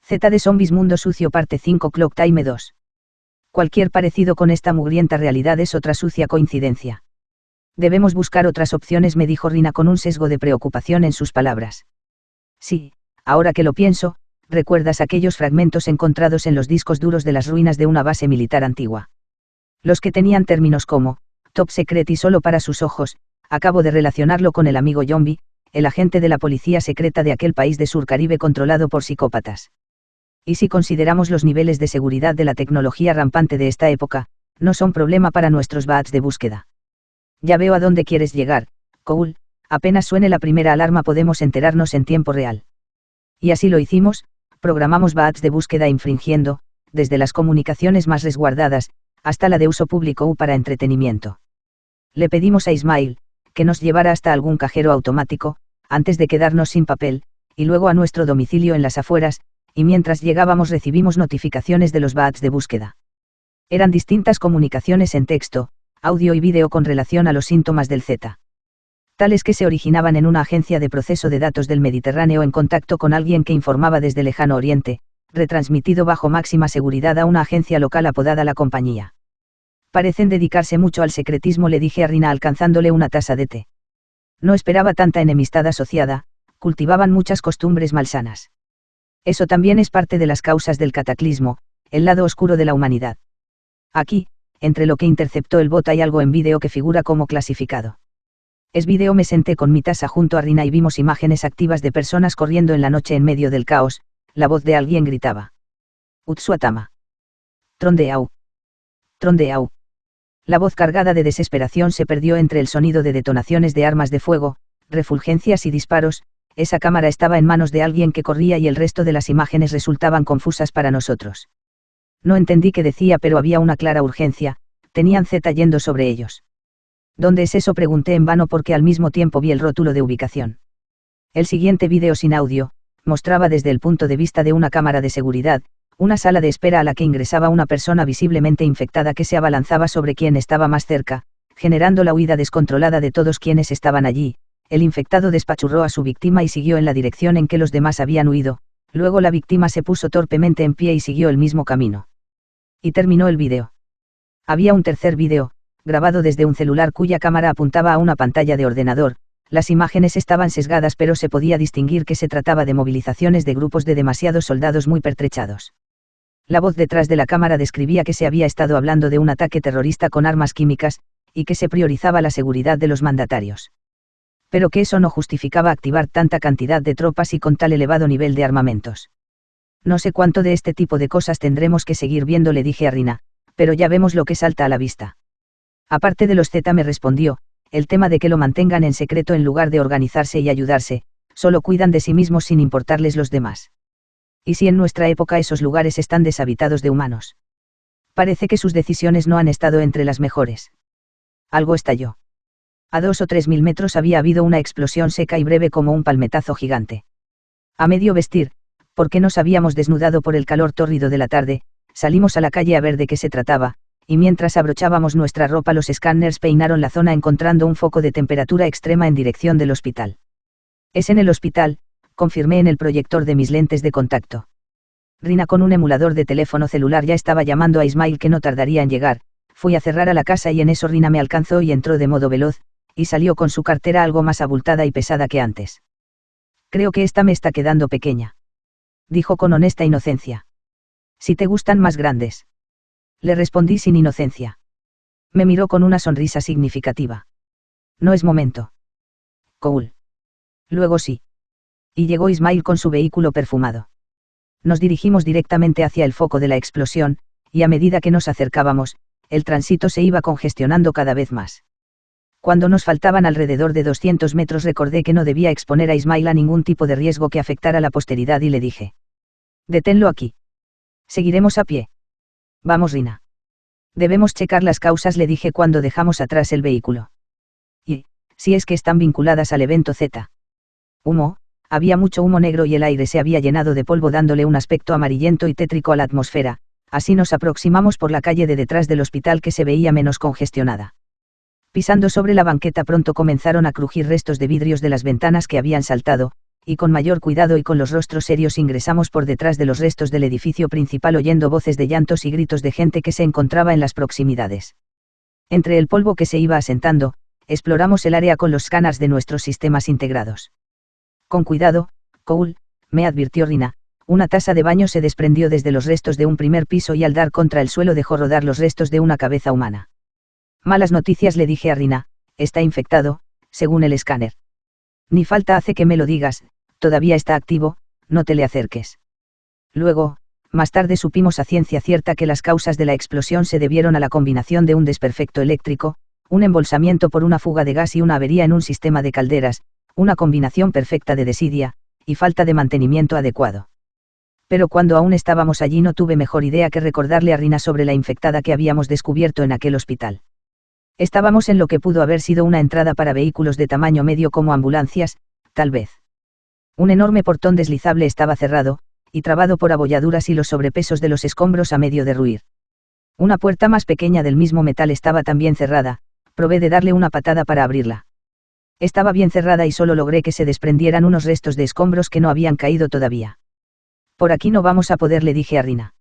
Z de Zombies Mundo Sucio Parte 5 Clock Time 2. Cualquier parecido con esta mugrienta realidad es otra sucia coincidencia. Debemos buscar otras opciones, me dijo Rina con un sesgo de preocupación en sus palabras. Sí, ahora que lo pienso, ¿recuerdas aquellos fragmentos encontrados en los discos duros de las ruinas de una base militar antigua? Los que tenían términos como, top secret y solo para sus ojos. Acabo de relacionarlo con el amigo Zombie, el agente de la policía secreta de aquel país de Sur Caribe controlado por psicópatas. Y si consideramos los niveles de seguridad de la tecnología rampante de esta época, no son problema para nuestros bats de búsqueda. Ya veo a dónde quieres llegar, Cole, apenas suene la primera alarma podemos enterarnos en tiempo real. Y así lo hicimos, programamos bats de búsqueda infringiendo, desde las comunicaciones más resguardadas, hasta la de uso público para entretenimiento. Le pedimos a Ismail, que nos llevara hasta algún cajero automático, antes de quedarnos sin papel, y luego a nuestro domicilio en las afueras, y mientras llegábamos recibimos notificaciones de los bats de búsqueda. Eran distintas comunicaciones en texto, audio y vídeo con relación a los síntomas del Z. Tales que se originaban en una agencia de proceso de datos del Mediterráneo en contacto con alguien que informaba desde Lejano Oriente, retransmitido bajo máxima seguridad a una agencia local apodada La Compañía. Parecen dedicarse mucho al secretismo, le dije a Rina alcanzándole una taza de té. No esperaba tanta enemistad asociada, cultivaban muchas costumbres malsanas. Eso también es parte de las causas del cataclismo, el lado oscuro de la humanidad. Aquí, entre lo que interceptó el bot hay algo en vídeo que figura como clasificado. Es vídeo. Me senté con mi taza junto a Rina y vimos imágenes activas de personas corriendo en la noche en medio del caos, la voz de alguien gritaba. Utsuatama. Trondeau. Trondeau. La voz cargada de desesperación se perdió entre el sonido de detonaciones de armas de fuego, refulgencias y disparos. Esa cámara estaba en manos de alguien que corría y el resto de las imágenes resultaban confusas para nosotros. No entendí qué decía, pero había una clara urgencia, tenían Z yendo sobre ellos. ¿Dónde es eso?, pregunté en vano porque al mismo tiempo vi el rótulo de ubicación. El siguiente vídeo sin audio, mostraba desde el punto de vista de una cámara de seguridad, una sala de espera a la que ingresaba una persona visiblemente infectada que se abalanzaba sobre quien estaba más cerca, generando la huida descontrolada de todos quienes estaban allí. El infectado despachurró a su víctima y siguió en la dirección en que los demás habían huido, luego la víctima se puso torpemente en pie y siguió el mismo camino. Y terminó el vídeo. Había un tercer vídeo, grabado desde un celular cuya cámara apuntaba a una pantalla de ordenador. Las imágenes estaban sesgadas pero se podía distinguir que se trataba de movilizaciones de grupos de demasiados soldados muy pertrechados. La voz detrás de la cámara describía que se había estado hablando de un ataque terrorista con armas químicas, y que se priorizaba la seguridad de los mandatarios. Pero que eso no justificaba activar tanta cantidad de tropas y con tal elevado nivel de armamentos. No sé cuánto de este tipo de cosas tendremos que seguir viendo, le dije a Rina, pero ya vemos lo que salta a la vista. Aparte de los Z, me respondió, el tema de que lo mantengan en secreto en lugar de organizarse y ayudarse, solo cuidan de sí mismos sin importarles los demás. ¿Y si en nuestra época esos lugares están deshabitados de humanos? Parece que sus decisiones no han estado entre las mejores. Algo estalló. A 2 o 3 mil metros había habido una explosión seca y breve como un palmetazo gigante. A medio vestir, porque nos habíamos desnudado por el calor tórrido de la tarde, salimos a la calle a ver de qué se trataba, y mientras abrochábamos nuestra ropa los escáneres peinaron la zona encontrando un foco de temperatura extrema en dirección del hospital. Es en el hospital, confirmé en el proyector de mis lentes de contacto. Rina con un emulador de teléfono celular ya estaba llamando a Ismail que no tardaría en llegar. Fui a cerrar a la casa y en eso Rina me alcanzó y entró de modo veloz, y salió con su cartera algo más abultada y pesada que antes. Creo que esta me está quedando pequeña. Dijo con honesta inocencia. Si te gustan más grandes. Le respondí sin inocencia. Me miró con una sonrisa significativa. No es momento. Cole. Luego sí. Y llegó Ismail con su vehículo perfumado. Nos dirigimos directamente hacia el foco de la explosión, y a medida que nos acercábamos, el tránsito se iba congestionando cada vez más. Cuando nos faltaban alrededor de 200 metros recordé que no debía exponer a Ismail a ningún tipo de riesgo que afectara a la posteridad y le dije. Deténlo aquí. Seguiremos a pie. Vamos, Rina. Debemos checar las causas, le dije cuando dejamos atrás el vehículo. Y, si es que están vinculadas al evento Z. Humo, había mucho humo negro y el aire se había llenado de polvo dándole un aspecto amarillento y tétrico a la atmósfera. Así nos aproximamos por la calle de detrás del hospital que se veía menos congestionada. Pisando sobre la banqueta pronto comenzaron a crujir restos de vidrios de las ventanas que habían saltado, y con mayor cuidado y con los rostros serios ingresamos por detrás de los restos del edificio principal oyendo voces de llantos y gritos de gente que se encontraba en las proximidades. Entre el polvo que se iba asentando, exploramos el área con los scanners de nuestros sistemas integrados. Con cuidado, Cole, me advirtió Rina, una taza de baño se desprendió desde los restos de un primer piso y al dar contra el suelo dejó rodar los restos de una cabeza humana. Malas noticias, le dije a Rina, está infectado, según el escáner. Ni falta hace que me lo digas, todavía está activo, no te le acerques. Luego, más tarde supimos a ciencia cierta que las causas de la explosión se debieron a la combinación de un desperfecto eléctrico, un embolsamiento por una fuga de gas y una avería en un sistema de calderas, una combinación perfecta de desidia, y falta de mantenimiento adecuado. Pero cuando aún estábamos allí no tuve mejor idea que recordarle a Rina sobre la infectada que habíamos descubierto en aquel hospital. Estábamos en lo que pudo haber sido una entrada para vehículos de tamaño medio como ambulancias, tal vez. Un enorme portón deslizable estaba cerrado, y trabado por abolladuras y los sobrepesos de los escombros a medio derruir. Una puerta más pequeña del mismo metal estaba también cerrada, probé de darle una patada para abrirla. Estaba bien cerrada y solo logré que se desprendieran unos restos de escombros que no habían caído todavía. Por aquí no vamos a poder, le dije a Rina.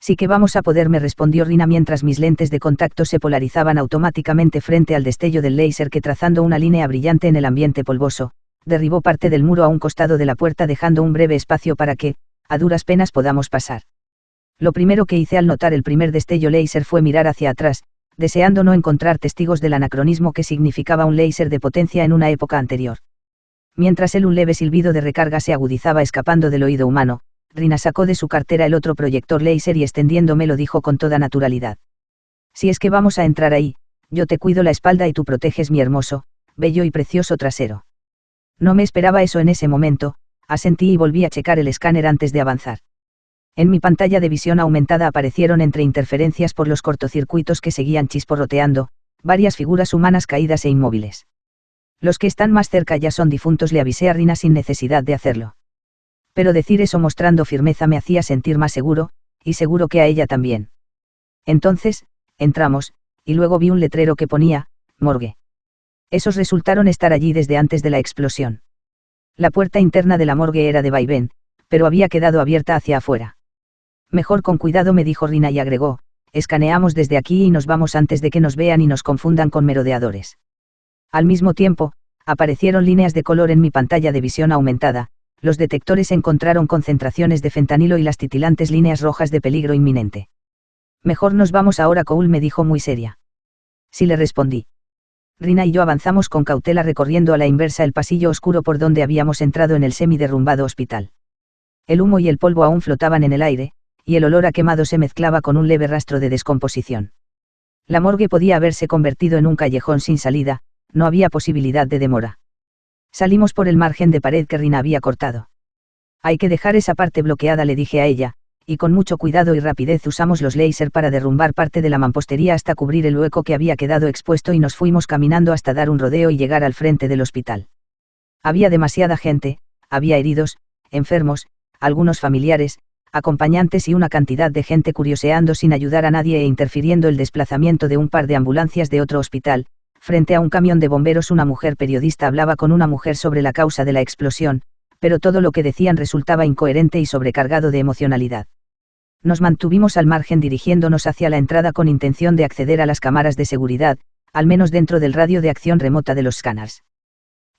Sí que vamos a poder, me respondió Rina mientras mis lentes de contacto se polarizaban automáticamente frente al destello del láser que, trazando una línea brillante en el ambiente polvoso, derribó parte del muro a un costado de la puerta dejando un breve espacio para que, a duras penas, podamos pasar. Lo primero que hice al notar el primer destello láser fue mirar hacia atrás, deseando no encontrar testigos del anacronismo que significaba un láser de potencia en una época anterior. Mientras un leve silbido de recarga se agudizaba escapando del oído humano, Rina sacó de su cartera el otro proyector láser y extendiéndome lo dijo con toda naturalidad. Si es que vamos a entrar ahí, yo te cuido la espalda y tú proteges mi hermoso, bello y precioso trasero. No me esperaba eso en ese momento, asentí y volví a checar el escáner antes de avanzar. En mi pantalla de visión aumentada aparecieron entre interferencias por los cortocircuitos que seguían chisporroteando, varias figuras humanas caídas e inmóviles. Los que están más cerca ya son difuntos, le avisé a Rina sin necesidad de hacerlo. Pero decir eso mostrando firmeza me hacía sentir más seguro, y seguro que a ella también. Entonces, entramos, y luego vi un letrero que ponía, morgue. Esos resultaron estar allí desde antes de la explosión. La puerta interna de la morgue era de vaivén, pero había quedado abierta hacia afuera. Mejor con cuidado, me dijo Rina y agregó, escaneamos desde aquí y nos vamos antes de que nos vean y nos confundan con merodeadores. Al mismo tiempo, aparecieron líneas de color en mi pantalla de visión aumentada. Los detectores encontraron concentraciones de fentanilo y las titilantes líneas rojas de peligro inminente. Mejor nos vamos ahora, Cole, me dijo muy seria. Sí, le respondí. Rina y yo avanzamos con cautela recorriendo a la inversa el pasillo oscuro por donde habíamos entrado en el semi-derrumbado hospital. El humo y el polvo aún flotaban en el aire, y el olor a quemado se mezclaba con un leve rastro de descomposición. La morgue podía haberse convertido en un callejón sin salida, no había posibilidad de demora. Salimos por el margen de pared que Rina había cortado. Hay que dejar esa parte bloqueada, le dije a ella, y con mucho cuidado y rapidez usamos los láser para derrumbar parte de la mampostería hasta cubrir el hueco que había quedado expuesto y nos fuimos caminando hasta dar un rodeo y llegar al frente del hospital. Había demasiada gente, había heridos, enfermos, algunos familiares, acompañantes y una cantidad de gente curioseando sin ayudar a nadie e interfiriendo el desplazamiento de un par de ambulancias de otro hospital. Frente a un camión de bomberos una mujer periodista hablaba con una mujer sobre la causa de la explosión, pero todo lo que decían resultaba incoherente y sobrecargado de emocionalidad. Nos mantuvimos al margen dirigiéndonos hacia la entrada con intención de acceder a las cámaras de seguridad, al menos dentro del radio de acción remota de los scanners.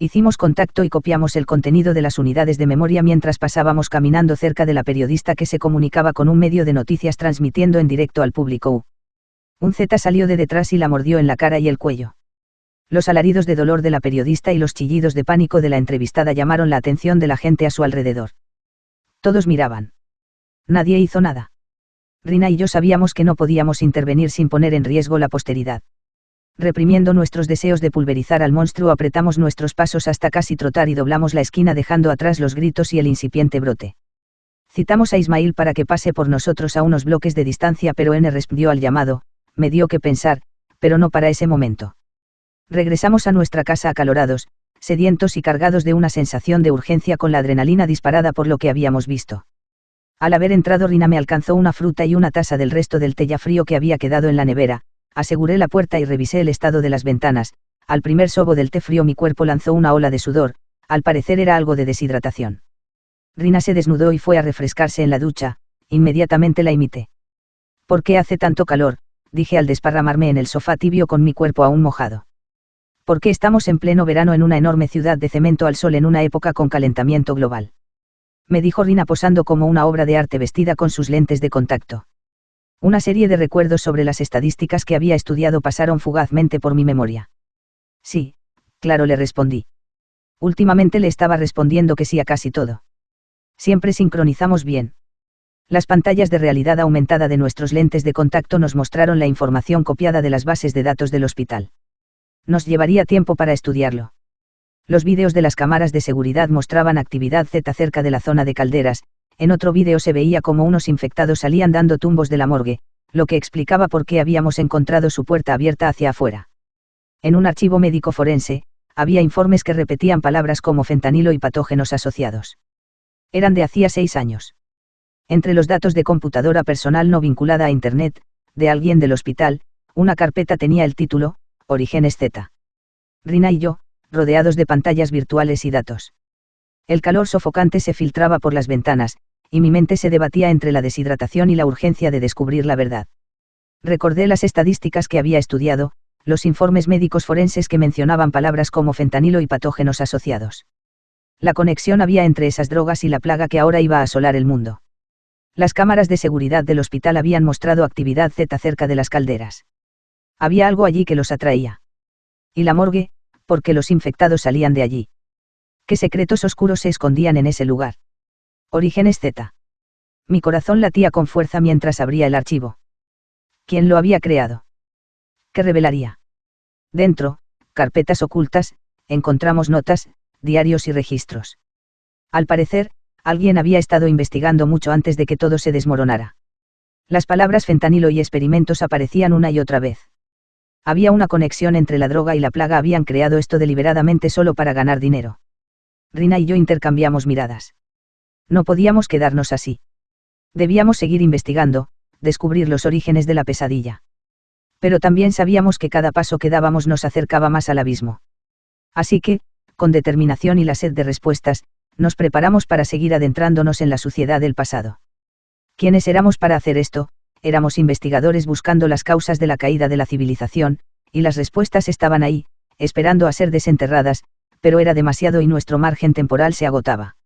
Hicimos contacto y copiamos el contenido de las unidades de memoria mientras pasábamos caminando cerca de la periodista que se comunicaba con un medio de noticias transmitiendo en directo al público. Un Z salió de detrás y la mordió en la cara y el cuello. Los alaridos de dolor de la periodista y los chillidos de pánico de la entrevistada llamaron la atención de la gente a su alrededor. Todos miraban. Nadie hizo nada. Rina y yo sabíamos que no podíamos intervenir sin poner en riesgo la posteridad. Reprimiendo nuestros deseos de pulverizar al monstruo, apretamos nuestros pasos hasta casi trotar y doblamos la esquina dejando atrás los gritos y el incipiente brote. Citamos a Ismail para que pase por nosotros a unos bloques de distancia, pero N respondió al llamado, me dio que pensar, pero no para ese momento. Regresamos a nuestra casa acalorados, sedientos y cargados de una sensación de urgencia con la adrenalina disparada por lo que habíamos visto. Al haber entrado Rina me alcanzó una fruta y una taza del resto del té ya frío que había quedado en la nevera, aseguré la puerta y revisé el estado de las ventanas. Al primer sorbo del té frío mi cuerpo lanzó una ola de sudor, Al parecer era algo de deshidratación. Rina se desnudó y fue a refrescarse en la ducha, inmediatamente la imité. ¿Por qué hace tanto calor?, dije al desparramarme en el sofá tibio con mi cuerpo aún mojado. Porque estamos en pleno verano en una enorme ciudad de cemento al sol en una época con calentamiento global. Me dijo Rina posando como una obra de arte vestida con sus lentes de contacto. Una serie de recuerdos sobre las estadísticas que había estudiado pasaron fugazmente por mi memoria. Sí, claro, le respondí. Últimamente le estaba respondiendo que sí a casi todo. Siempre sincronizamos bien. Las pantallas de realidad aumentada de nuestros lentes de contacto nos mostraron la información copiada de las bases de datos del hospital. Nos llevaría tiempo para estudiarlo. Los vídeos de las cámaras de seguridad mostraban actividad Z cerca de la zona de calderas. En otro vídeo se veía como unos infectados salían dando tumbos de la morgue, lo que explicaba por qué habíamos encontrado su puerta abierta hacia afuera. En un archivo médico forense, había informes que repetían palabras como fentanilo y patógenos asociados. Eran de hacía 6 años. Entre los datos de computadora personal no vinculada a Internet, de alguien del hospital, una carpeta tenía el título, Orígenes Z. Rina y yo, rodeados de pantallas virtuales y datos. El calor sofocante se filtraba por las ventanas, y mi mente se debatía entre la deshidratación y la urgencia de descubrir la verdad. Recordé las estadísticas que había estudiado, los informes médicos forenses que mencionaban palabras como fentanilo y patógenos asociados. La conexión había entre esas drogas y la plaga que ahora iba a asolar el mundo. Las cámaras de seguridad del hospital habían mostrado actividad Z cerca de las calderas. Había algo allí que los atraía. Y la morgue, porque los infectados salían de allí. ¿Qué secretos oscuros se escondían en ese lugar? Orígenes Z. Mi corazón latía con fuerza mientras abría el archivo. ¿Quién lo había creado? ¿Qué revelaría? Dentro, carpetas ocultas, encontramos notas, diarios y registros. Al parecer, alguien había estado investigando mucho antes de que todo se desmoronara. Las palabras fentanilo y experimentos aparecían una y otra vez. Había una conexión entre la droga y la plaga, habían creado esto deliberadamente solo para ganar dinero. Rina y yo intercambiamos miradas. No podíamos quedarnos así. Debíamos seguir investigando, descubrir los orígenes de la pesadilla. Pero también sabíamos que cada paso que dábamos nos acercaba más al abismo. Así que, con determinación y la sed de respuestas, nos preparamos para seguir adentrándonos en la suciedad del pasado. ¿Quiénes éramos para hacer esto? Éramos investigadores buscando las causas de la caída de la civilización, y las respuestas estaban ahí, esperando a ser desenterradas, pero era demasiado y nuestro margen temporal se agotaba.